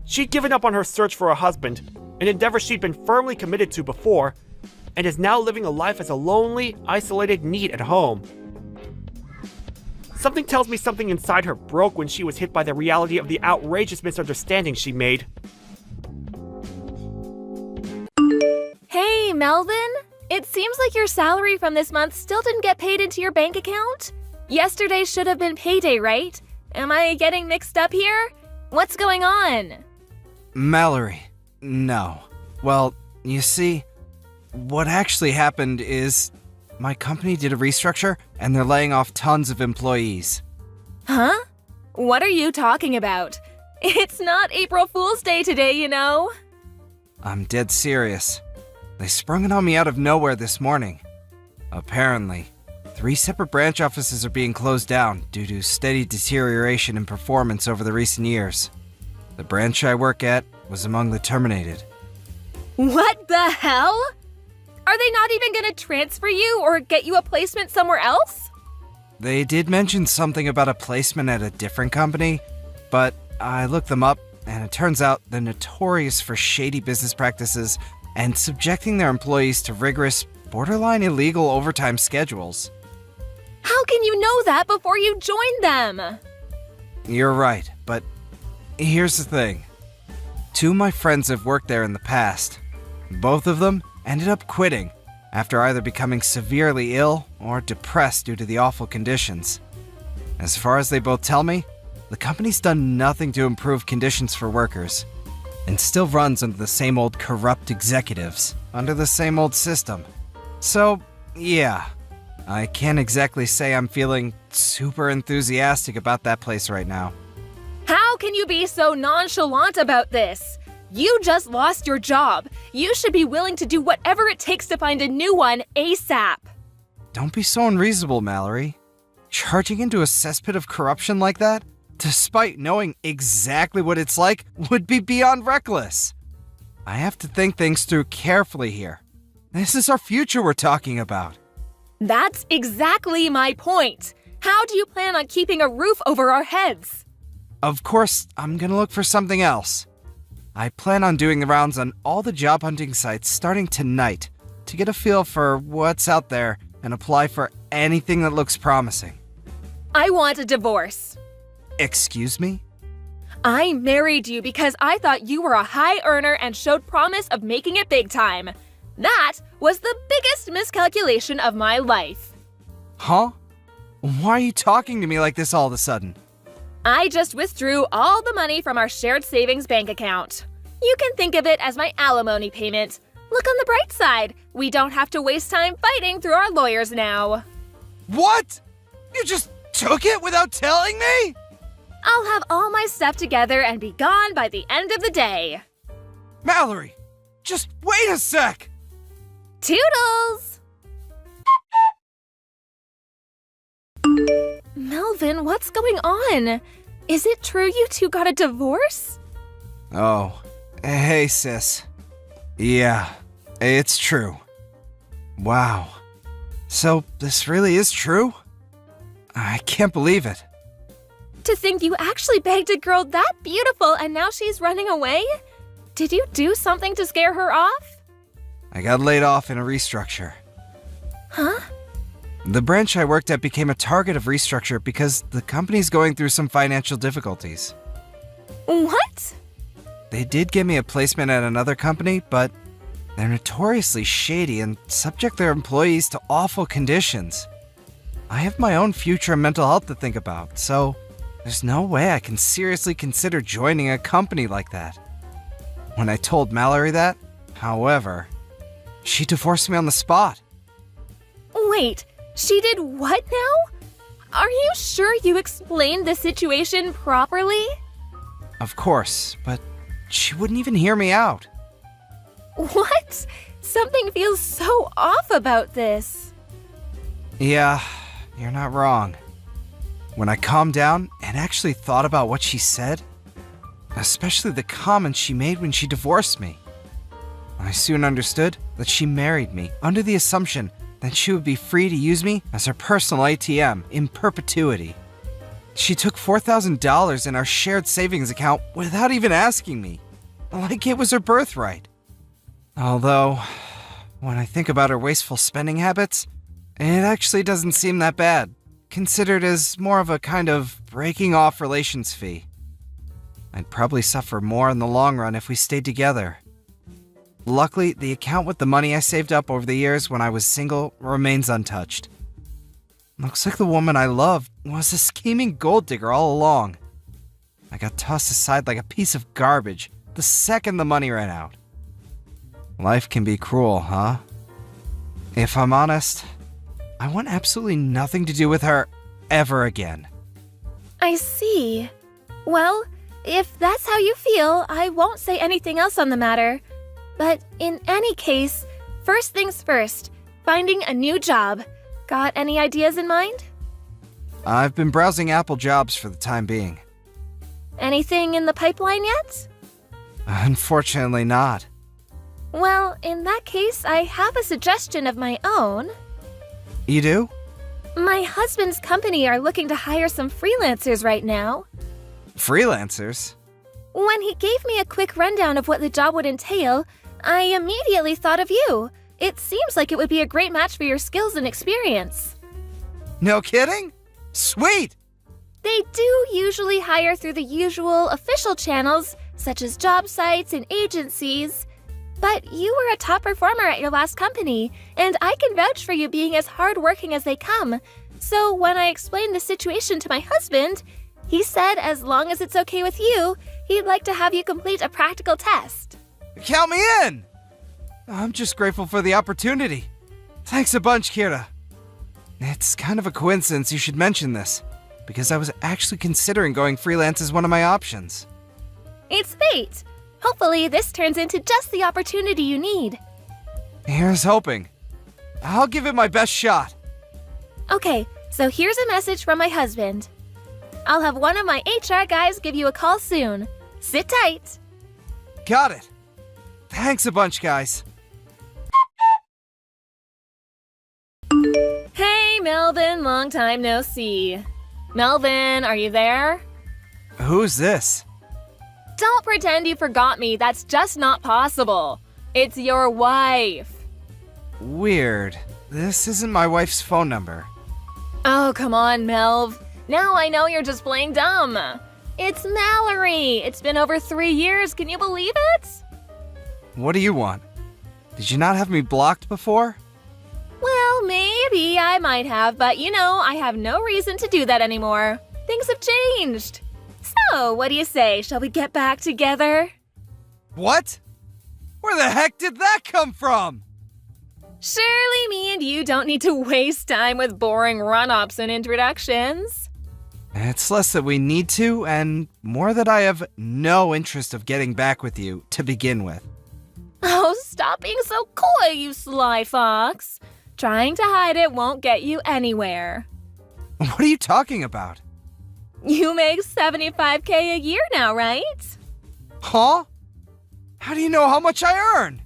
she'd given up on her search for a husband, an endeavor she'd been firmly committed to before, and is now living a life as a lonely, isolated NEET at home. Something tells me something inside her broke when she was hit by the reality of the outrageous misunderstanding she made. Hey, Melvin! It seems like your salary from this month still didn't get paid into your bank account? Yesterday should have been payday, right? Am I getting mixed up here? What's going on? Mallory, No. Well, you see, what actually happened is my company did a restructure and they're laying off tons of employees. Huh? What are you talking about? It's not April Fool's Day today, you know. I'm dead serious. They sprung it on me out of nowhere this morning. Apparently, 3 separate branch offices are being closed down due to steady deterioration in performance over the recent years. The branch I work at was among the terminated. What the hell? Are they not even gonna transfer you or get you a placement somewhere else? They did mention something about a placement at a different company, but I looked them up and it turns out they're notorious for shady business practices and subjecting their employees to rigorous, borderline illegal overtime schedules. How can you know that before you join them? You're right, but here's the thing. 2 of my friends have worked there in the past. Both of them ended up quitting after either becoming severely ill or depressed due to the awful conditions. As far as they both tell me, the company's done nothing to improve conditions for workers and still runs under the same old corrupt executives, under the same old system. So, yeah, I can't exactly say I'm feeling super enthusiastic about that place right now. How can you be so nonchalant about this? You just lost your job. You should be willing to do whatever it takes to find a new one ASAP. Don't be so unreasonable, Mallory. Charging into a cesspit of corruption like that, despite knowing exactly what it's like, would be beyond reckless. I have to think things through carefully here. This is our future we're talking about. That's exactly my point. How do you plan on keeping a roof over our heads? Of course, I'm gonna look for something else. I plan on doing the rounds on all the job hunting sites starting tonight to get a feel for what's out there and apply for anything that looks promising. I want a divorce. Excuse me? I married you because I thought you were a high earner and showed promise of making it big time. That was the biggest miscalculation of my life. Huh? Why are you talking to me like this all of a sudden? I just withdrew all the money from our shared savings bank account. You can think of it as my alimony payment. Look on the bright side. We don't have to waste time fighting through our lawyers now. What? You just took it without telling me? I'll have all my stuff together and be gone by the end of the day. Mallory, just wait a sec! Toodles! Melvin, what's going on? Is it true you two got a divorce? Oh, hey sis. Yeah, it's true. Wow. So, this really is true? I can't believe it. To think you actually begged a girl that beautiful and now she's running away? Did you do something to scare her off? I got laid off in a restructure. Huh? The branch I worked at became a target of restructure because the company's going through some financial difficulties. What? They did give me a placement at another company, but they're notoriously shady and subject their employees to awful conditions. I have my own future and mental health to think about, so there's no way I can seriously consider joining a company like that. When I told Mallory that, however, she divorced me on the spot. Wait, she did what now? Are you sure you explained the situation properly? Of course, but she wouldn't even hear me out. What? Something feels so off about this. Yeah, you're not wrong. When I calmed down and actually thought about what she said, especially the comments she made when she divorced me, I soon understood that she married me under the assumption that she would be free to use me as her personal ATM in perpetuity. She took $4,000 in our shared savings account without even asking me, like it was her birthright. Although, when I think about her wasteful spending habits, it actually doesn't seem that bad, considered as more of a kind of breaking off relations fee. I'd probably suffer more in the long run if we stayed together. Luckily, the account with the money I saved up over the years when I was single remains untouched. Looks like the woman I loved was a scheming gold digger all along. I got tossed aside like a piece of garbage the second the money ran out. Life can be cruel, huh? If I'm honest, I want absolutely nothing to do with her ever again. I see. Well, if that's how you feel, I won't say anything else on the matter. But in any case, first things first, finding a new job. Got any ideas in mind? I've been browsing Apple jobs for the time being. Anything in the pipeline yet? Unfortunately not. Well, in that case, I have a suggestion of my own. You do? My husband's company are looking to hire some freelancers right now. Freelancers? When he gave me a quick rundown of what the job would entail, I immediately thought of you. It seems like it would be a great match for your skills and experience. No kidding? Sweet! They do usually hire through the usual official channels, such as job sites and agencies. But you were a top performer at your last company, and I can vouch for you being as hardworking as they come. So when I explained the situation to my husband, he said as long as it's okay with you, he'd like to have you complete a practical test. Count me in! I'm just grateful for the opportunity. Thanks a bunch, Kira. It's kind of a coincidence you should mention this, because I was actually considering going freelance as one of my options. It's fate. Hopefully this turns into just the opportunity you need. Here's hoping. I'll give it my best shot. Okay, so here's a message from my husband. I'll have one of my HR guys give you a call soon. Sit tight. Got it. Thanks a bunch, guys. Hey, Melvin, long time no see. Melvin, are you there? Who's this? Don't pretend you forgot me. That's just not possible. It's your wife. Weird. This isn't my wife's phone number. Oh, come on, Melv. Now I know you're just playing dumb. It's Mallory. It's been over 3 years. Can you believe it? What do you want? Did you not have me blocked before? Well, maybe I might have, but I have no reason to do that anymore. Things have changed. So, what do you say? Shall we get back together? What? Where the heck did that come from? Surely me and you don't need to waste time with boring run-ups and introductions. It's less that we need to, and more that I have no interest of getting back with you to begin with. Oh, stop being so coy, you sly fox. Trying to hide it won't get you anywhere. What are you talking about? You make $75K a year now, right? Huh? How do you know how much I earn?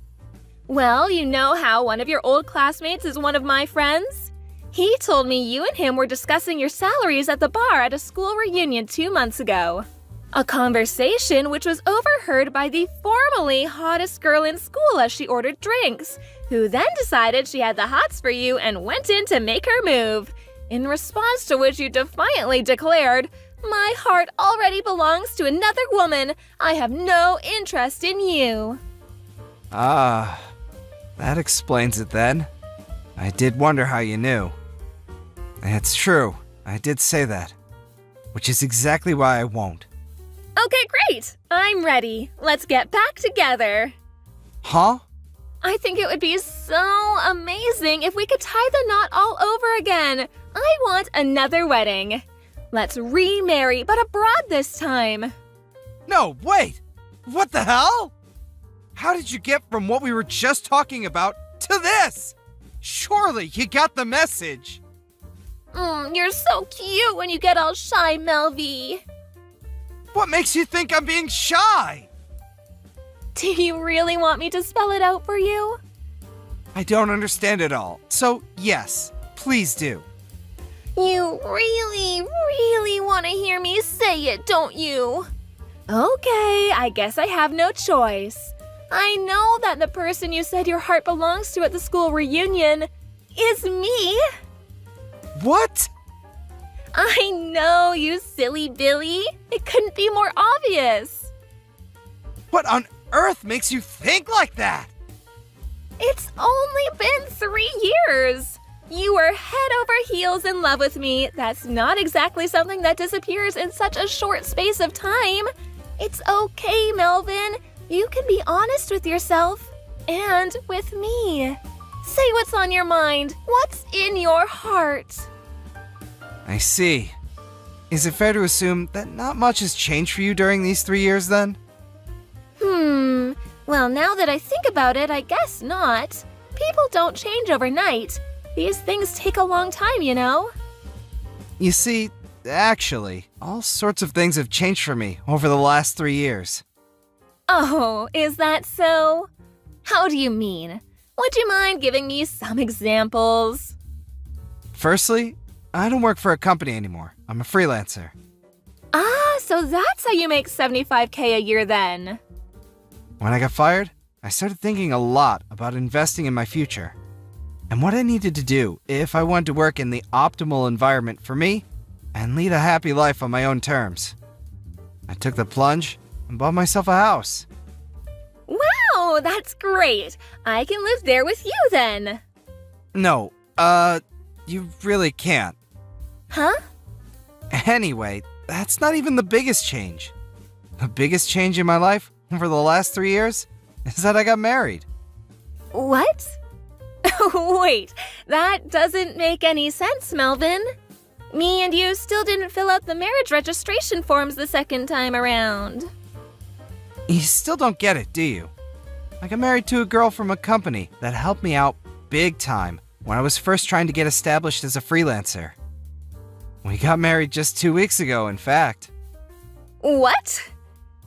Well, you know how one of your old classmates is one of my friends? He told me you and him were discussing your salaries at the bar at a school reunion 2 months ago. A conversation which was overheard by the formerly hottest girl in school as she ordered drinks, who then decided she had the hots for you and went in to make her move. In response to which you defiantly declared, "My heart already belongs to another woman. I have no interest in you." Ah, that explains it then. I did wonder how you knew. It's true, I did say that. Which is exactly why I won't. Okay, great. I'm ready. Let's get back together. Huh? I think it would be so amazing if we could tie the knot all over again. I want another wedding. Let's remarry, but abroad this time. No, wait! What the hell? How did you get from what we were just talking about to this? Surely you got the message. You're so cute when you get all shy, Melvie. What makes you think I'm being shy? Do you really want me to spell it out for you? I don't understand it all, so yes, please do. You really, really want to hear me say it, don't you? Okay, I guess I have no choice. I know that the person you said your heart belongs to at the school reunion is me. What? I know, you silly Billy. It couldn't be more obvious. What on earth makes you think like that? It's only been 3 years. You were head over heels in love with me. That's not exactly something that disappears in such a short space of time. It's okay, Melvin. You can be honest with yourself and with me. Say what's on your mind. What's in your heart? I see. Is it fair to assume that not much has changed for you during these 3 years then? Well, now that I think about it, I guess not. People don't change overnight. These things take a long time, you know? You see, actually, all sorts of things have changed for me over the last 3 years. Oh, is that so? How do you mean? Would you mind giving me some examples? Firstly, I don't work for a company anymore. I'm a freelancer. Ah, so that's how you make $75K a year then. When I got fired, I started thinking a lot about investing in my future and what I needed to do if I wanted to work in the optimal environment for me and lead a happy life on my own terms. I took the plunge and bought myself a house. Wow, that's great. I can live there with you then. No, you really can't. Huh? Anyway, that's not even the biggest change. The biggest change in my life over the last 3 years is that I got married. What? Wait, that doesn't make any sense, Melvin. Me and you still didn't fill out the marriage registration forms the second time around. You still don't get it, do you? I got married to a girl from a company that helped me out big time when I was first trying to get established as a freelancer. We got married just 2 weeks ago, in fact. What?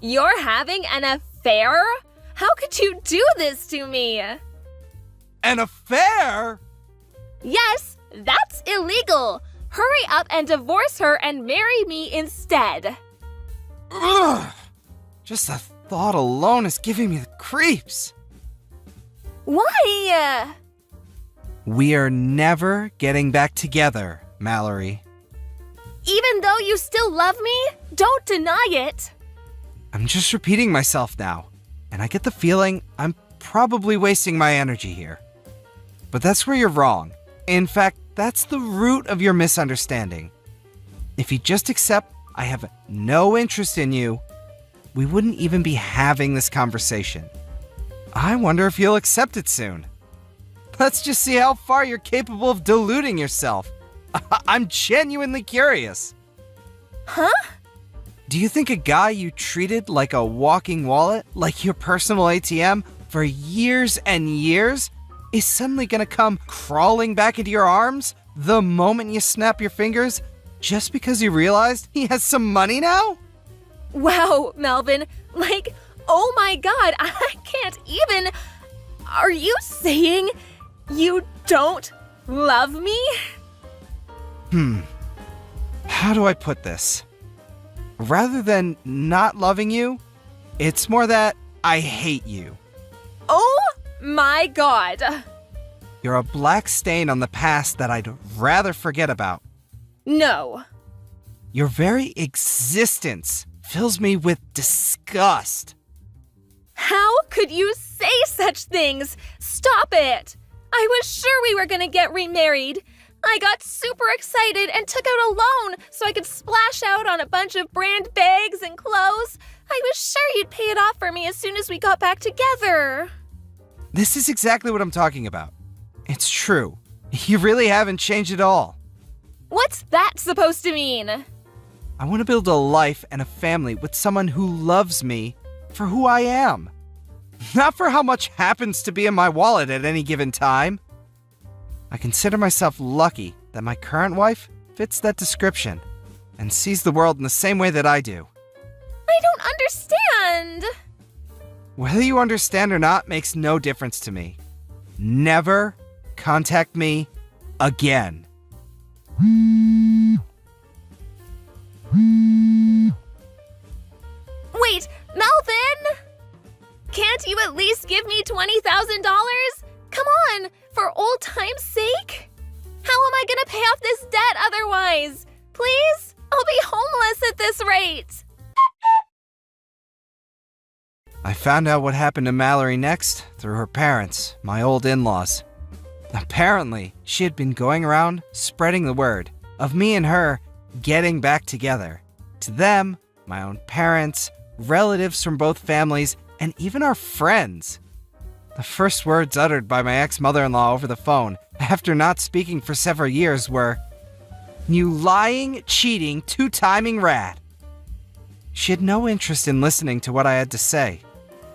You're having an affair? How could you do this to me? An affair? Yes, that's illegal. Hurry up and divorce her and marry me instead. Ugh! Just the thought alone is giving me the creeps. Why? We are never getting back together, Mallory. Even though you still love me, don't deny it. I'm just repeating myself now, and I get the feeling I'm probably wasting my energy here. But that's where you're wrong. In fact, that's the root of your misunderstanding. If you just accept I have no interest in you, we wouldn't even be having this conversation. I wonder if you'll accept it soon. Let's just see how far you're capable of deluding yourself. I'm genuinely curious. Huh? Do you think a guy you treated like a walking wallet, like your personal ATM, for years and years, is suddenly gonna come crawling back into your arms the moment you snap your fingers just because you realized he has some money now? Wow, Melvin. Oh my god, I can't even. Are you saying you don't love me? How do I put this? Rather than not loving you, it's more that I hate you. Oh my god. You're a black stain on the past that I'd rather forget about. No. Your very existence fills me with disgust. How could you say such things? Stop it! I was sure we were gonna get remarried. I got super excited and took out a loan so I could splash out on a bunch of brand bags and clothes. I was sure you'd pay it off for me as soon as we got back together. This is exactly what I'm talking about. It's true. You really haven't changed at all. What's that supposed to mean? I want to build a life and a family with someone who loves me for who I am. Not for how much happens to be in my wallet at any given time. I consider myself lucky that my current wife fits that description and sees the world in the same way that I do. I don't understand. Whether you understand or not makes no difference to me. Never contact me again. Wait, Melvin! Can't you at least give me $20,000? Come on, for old time's sake? How am I gonna pay off this debt otherwise? Please? I'll be homeless at this rate. I found out what happened to Mallory next through her parents, my old in-laws. Apparently, she had been going around spreading the word of me and her getting back together. To them, my own parents, relatives from both families, and even our friends. The first words uttered by my ex-mother-in-law over the phone after not speaking for several years were, "You lying, cheating, two-timing rat." She had no interest in listening to what I had to say,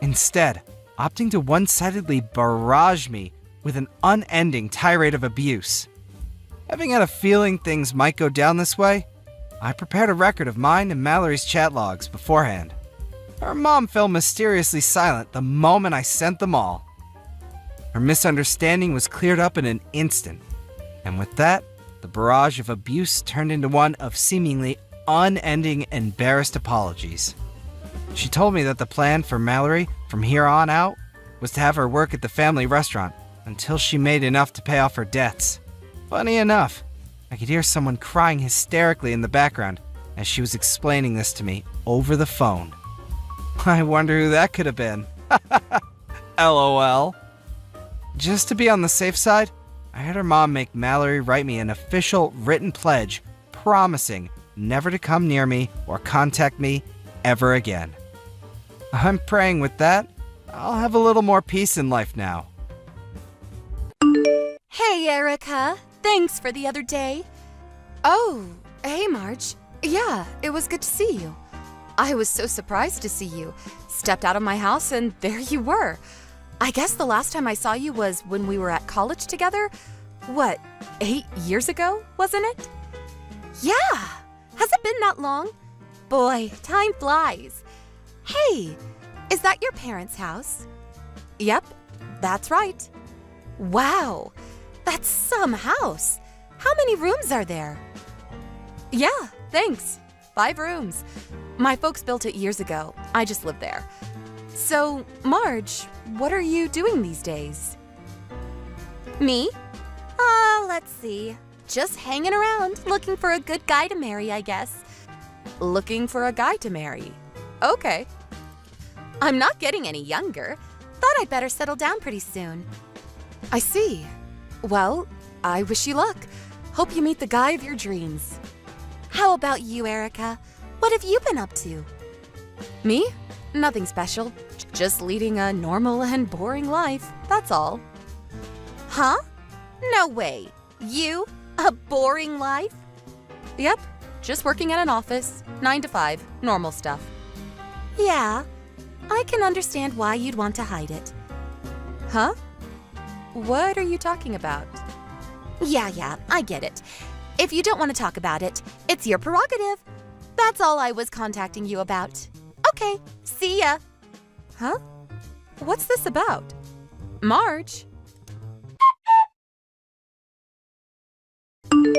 instead opting to one-sidedly barrage me with an unending tirade of abuse. Having had a feeling things might go down this way, I prepared a record of mine and Mallory's chat logs beforehand. Her mom fell mysteriously silent the moment I sent them all. Her misunderstanding was cleared up in an instant, and with that, the barrage of abuse turned into one of seemingly unending embarrassed apologies. She told me that the plan for Mallory from here on out was to have her work at the family restaurant until she made enough to pay off her debts. Funny enough, I could hear someone crying hysterically in the background as she was explaining this to me over the phone. I wonder who that could have been. LOL. Just to be on the safe side, I had her mom make Mallory write me an official written pledge promising never to come near me or contact me ever again. I'm praying with that, I'll have a little more peace in life now. Hey, Erica. Thanks for the other day. Oh, hey, Marge. Yeah, it was good to see you. I was so surprised to see you. Stepped out of my house and there you were. I guess the last time I saw you was when we were at college together. What, 8 years ago, wasn't it? Yeah. Has it been that long? Boy, time flies. Hey, is that your parents' house? Yep, that's right. Wow, that's some house. How many rooms are there? Yeah, thanks. 5 rooms. My folks built it years ago. I just live there. So, Marge, what are you doing these days? Me? Let's see. Just hanging around, looking for a good guy to marry, I guess. Looking for a guy to marry. Okay. I'm not getting any younger. Thought I'd better settle down pretty soon. I see. Well, I wish you luck. Hope you meet the guy of your dreams. How about you, Erica? What have you been up to? Me? Nothing special. Just leading a normal and boring life, that's all. Huh? No way. You? A boring life? Yep. Just working at an office, 9 to 5, normal stuff. Yeah, I can understand why you'd want to hide it. Huh? What are you talking about? Yeah, I get it. If you don't want to talk about it, it's your prerogative. That's all I was contacting you about. Okay, see ya. Huh? What's this about? Marge,